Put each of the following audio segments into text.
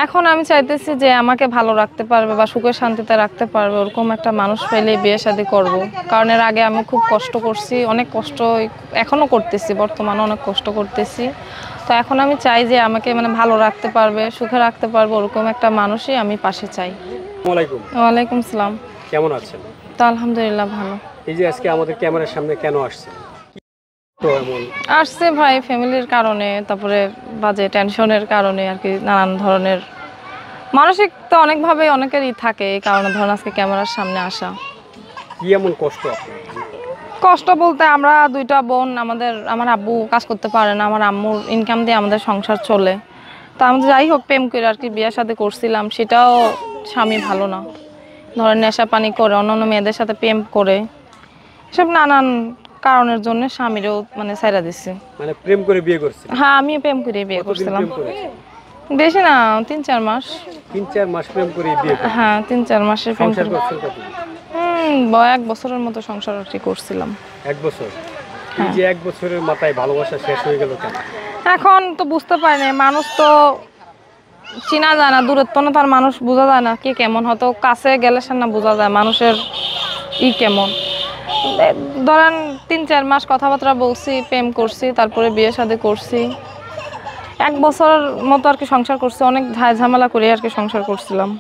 এখন আমি চাইতেছি যে আমাকে ভালো রাখতে পারবে বা সুখে শান্তিতে রাখতে পারবে ওরকম একটা মানুষ পেলে বিয়ে শাদী করব। কারণ এর আগে আমি খুব কষ্ট করছি, অনেক কষ্ট এখনো করতেছি, বর্তমানে অনেক কষ্ট করতেছি। তো এখন আমি চাই যে আমাকে মানে ভালো রাখতে পারবে, সুখে রাখতে পারবে ওরকম একটা মানুষই আমি পাশে চাই। ওয়ালাইকুম আসসালাম। কেমন আছেন? তো আলহামদুলিল্লাহ ভালো। এই যে আজকে আমাদের ক্যামেরার সামনে কেন আসছেন? তো এমন আসছে ভাই ফ্যামিলির কারণে, তারপরে বাজে টেনশনের কারণে আর কি, নানান ধরনের মানসিক তো অনেকভাবে অনেকেরই থাকে, এই কারণে ধরুন আজকে ক্যামেরার সামনে আসা। কি এমন কষ্ট আপনার? কষ্ট বলতে আমরা দুইটা বোন, আমার আব্বু কাজ করতে পারে না, আমার আম্মুর ইনকাম দিয়ে আমাদের সংসার চলে। তো আমি যাই হোক প্রেম করে আর কি বিয়ের সাথে করছিলাম, সেটাও স্বামী ভালো না, ধরেন নেশা পানি করে অন্যান্য মেয়েদের সাথে প্রেম করে, সব নানান কারণের জন্য স্বামীরও মানে ছাইড়া দিছি। মানে প্রেম করে বিয়ে করছেন? হ্যাঁ আমি প্রেম করে বিয়ে করছিলাম। বেশি না, 3-4 মাস। 3-4 মাস প্রেম করে বিয়ে করছেন? হ্যাঁ 3-4 মাসের প্রেম সংসার করে। করছেন কতদিন? 1 বছরের মতো সংসার আর কি করছিলাম। 1 বছর? এই যে 1 বছরের মাথায় ভালোবাসা শেষ হয়ে গেল কেন? এখন তো বুঝতে পারি না, মানুষ তো চিনা যায় না, দূরত্ব না, তার মানুষ বোঝা যায় না কে কেমন, হয়তো কাছে গেলে সে না বোঝা যায় মানুষের কেমন। ধরেন 3-4 মাস কথাবার্তা বলছি, প্রেম করছি, তারপরে বিয়ে শাদী করছি, 1 বছর মতো আর কি সংসার করছি, অনেক ঝাই ঝামেলা করে আর কি সংসার করছিলাম।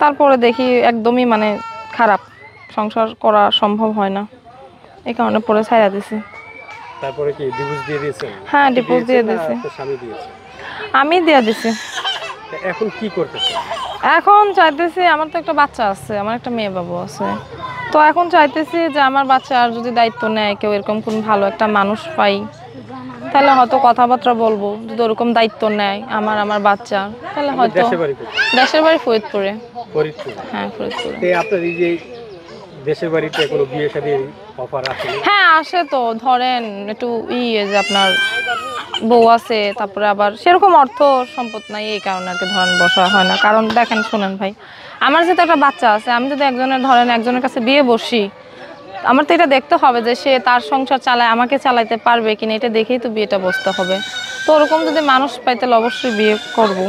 তারপরে দেখি একদমই মানে খারাপ, সংসার করা সম্ভব হয় না, এই কারণে পরে ছাইড়া দিছি। তারপরে কি ডিভোর্স দিয়ে দিয়েছেন? হ্যাঁ ডিভোর্স দিয়ে দিছি। স্বামী দিয়েছে? আমি দিয়ে দিছি। এখন কি করতেছেন? এখন চাইতেছি, আমার তো একটা বাচ্চা আছে, আমার একটা মেয়ে বাবু আছে, তো এখন চাইতেছি যে আমার বাচ্চার যদি দায়িত্ব নেয় কেউ, এরকম কোন ভালো একটা মানুষ পাই, তাহলে হয়তো কথাবার্তা বলবো, যদি ওরকম দায়িত্ব নেয় আমার বাচ্চা, তাহলে হয়তো। দেশের বাড়ি ফরিদপুরে। হ্যাঁ ফরিদপুরে। আপনার এই যে দেশের বাড়িতে কোনো বিয়ে শাদীর অফার আছে? হ্যাঁ আসে তো, ধরেন একটু যে আপনার বউ আছে, তারপরে আবার সেরকম অর্থ সম্পদ নাই, এই কারণে আর কি ধরেন বসা হয় না। কারণ দেখেন শুনেন ভাই, আমার যেহেতু একটা বাচ্চা আছে, আমি যদি একজনের কাছে বিয়ে বসি, আমার তো এটা দেখতে হবে যে সে তার সংসার চালায়, আমাকে চালাইতে পারবে কিনা, এটা দেখেই তো বিয়েটা বসতে হবে। তো ওরকম যদি মানুষ পাই তাহলে অবশ্যই বিয়ে করব।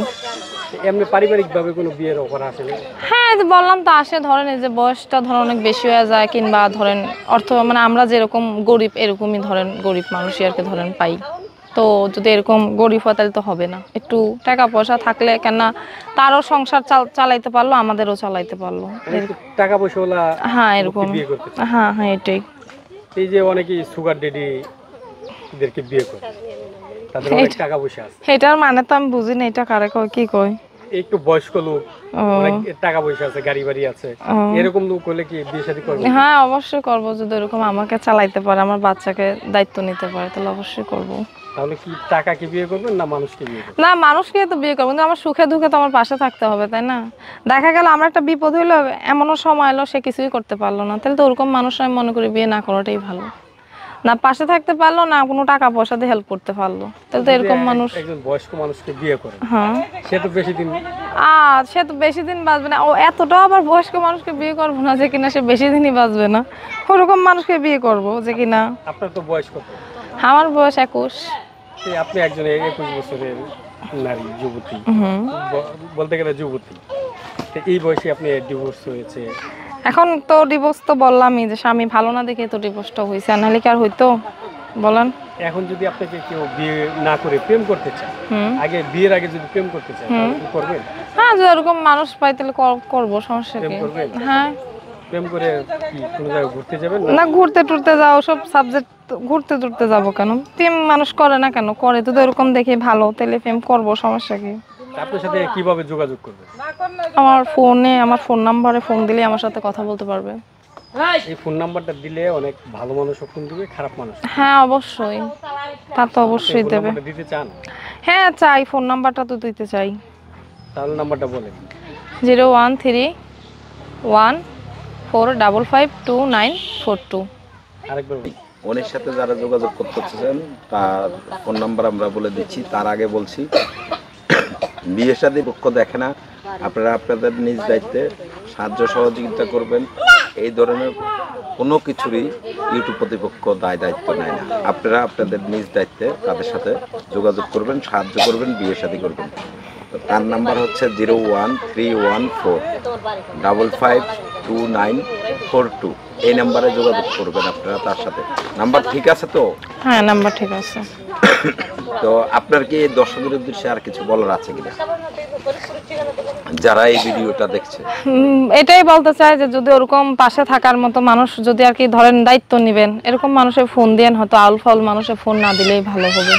এমনি পারিবারিকভাবে কোনো বিয়ের অফার আসে না? হ্যাঁ বললাম তো আসে, ধরেন এই যে বয়সটা ধরেন অনেক বেশি হয়ে যায়, কিংবা ধরেন অর্থ মানে আমরা যেরকম গরিব এরকমই ধরেন গরিব মানুষই আর কি ধরেন পাই। তো যদি এরকম গরিব হয় তাহলে তো হবে না, একটু টাকা পয়সা থাকলে কেন তারও সংসার চালাইতে পারলো, আমাদেরও চালাইতে পারলো, টাকা পয়সাওয়ালা। হ্যাঁ এরকম। হ্যাঁ হ্যাঁ এটাই। এই যে অনেকেই সুগার ড্যাডিদেরকে বিয়ে করে, তাদের অনেক টাকা পয়সা আছে। এটার মানে তো আমি বুঝি না, এটা কারে কয় কি কয়? একটু বয়স্ক লোক, অনেক টাকা পয়সা আছে, গাড়ি বাড়ি আছে, এরকম লোক হলে কি বিয়ে শাদী করবে? হ্যাঁ অবশ্যই করব, যদি এরকম আমাকে চালাইতে পারে, আমার বাচ্চাকে দায়িত্ব নিতে পারে, তাহলে অবশ্যই করব। তাহলে কি টাকাকে বিয়ে করবেন না মানুষকে বিয়ে করবেন? না মানুষকে তো বিয়ে করবো, কিন্তু আমার সুখে দুঃখে তো আমার পাশে থাকতে হবে, তাই না? দেখা গেল আমার একটা বিপদ হইলো, এমনও সময় এলো সে কিছুই করতে পারলো না, তাহলে তো ওরকম মানুষ আমি মনে করি বিয়ে না করাটাই ভালো। না পাশে থাকতে পারলো, না কোনো টাকা পয়সা দিয়ে হেল্প করতে পারলো, তাহলে তো এরকম মানুষ। একজন বয়স্ক মানুষকে বিয়ে করে, হ্যাঁ সে তো বেশি দিন বাঁচবে না। ও এতটাও আবার বয়স্ক মানুষকে বিয়ে করবো না যে কিনা সে বেশি দিনই বাঁচবে না, ওরকম মানুষকে বিয়ে করবো যে কিনা। আপনার তো বয়স কত? আমার বয়স 21। আপনি একজন 21 বছরের নারী, যুবতী, বলতে গেলে যুবতী, এই বয়সে আপনি ডিভোর্স হয়েছে। এখন তো ডিভোর্স তো বললামই যে স্বামী ভালো না দেখে তো ডিভোর্সটা হয়েছে, আর নাহলে কি আর হইতো বলেন? এখন যদি আপনাকে কেউ বিয়ে না করে প্রেম করতে চায়, আগে বিয়ের আগে যদি প্রেম করতে চায় তাহলে কি করবেন? হ্যাঁ যদি এরকম মানুষ পাই তাহলে করবো, সমস্যা কি? হ্যাঁ প্রেম করে কি কোনো জায়গায় ঘুরতে যাবেন? না ঘুরতে টুরতে যাও, সব সাবজেক্ট ঘুরতে টুরতে যাবো কেন? প্রেম মানুষ করে না কেন? করে তো এরকম দেখে ভালো, তাহলে প্রেম করবো, সমস্যা কি? আপনার সাথে কিভাবে যোগাযোগ করবে? আমার ফোন নাম্বারে ফোন দিলে আমার সাথে কথা বলতে পারবে। এই ফোন নাম্বারটা দিলে অনেক ভালো মানুষও ফোন দিবে, খারাপ মানুষ। হ্যাঁ অবশ্যই, তা তো অবশ্যই দেবে। দিতে চান? হ্যাঁ চাই, ফোন নাম্বারটা তো দিতে চাই। তাহলে নাম্বারটা বলেন। 01314552942। আরেকবার। ওনের সাথে যারা যোগাযোগ করতে চান তার ফোন নাম্বার আমরা বলে দিচ্ছি। তার আগে বলছি, বিয়ে শাদী পক্ষ দেখে না, আপনারা আপনাদের নিজ দায়িত্বে সাহায্য সহযোগিতা করবেন। এই ধরনের কোনো কিছুরই ইউটিউব কর্তৃপক্ষ দায়িত্ব নেয় না। আপনারা আপনাদের নিজ দায়িত্বে তাদের সাথে যোগাযোগ করবেন, সাহায্য করবেন, বিয়ে শাদী করবেন। তো তার নাম্বার হচ্ছে 01314552942। এই নাম্বারে যোগাযোগ করবেন আপনারা তার সাথে। নাম্বার ঠিক আছে তো? হ্যাঁ, নাম্বার ঠিক আছে। তো আপনার কি দর্শকদের উদ্দেশ্যে আর কিছু বলার আছে কিনা, যারা এই ভিডিওটা দেখছে? এটাই বলতে চাই যে যদি ওরকম পাশে থাকার মতো মানুষ যদি আর কি ধরেন দায়িত্ব নেবেন, এরকম মানুষের ফোন দেন, হয়তো আউল ফাউল মানুষের ফোন না দিলেই ভালো হবে।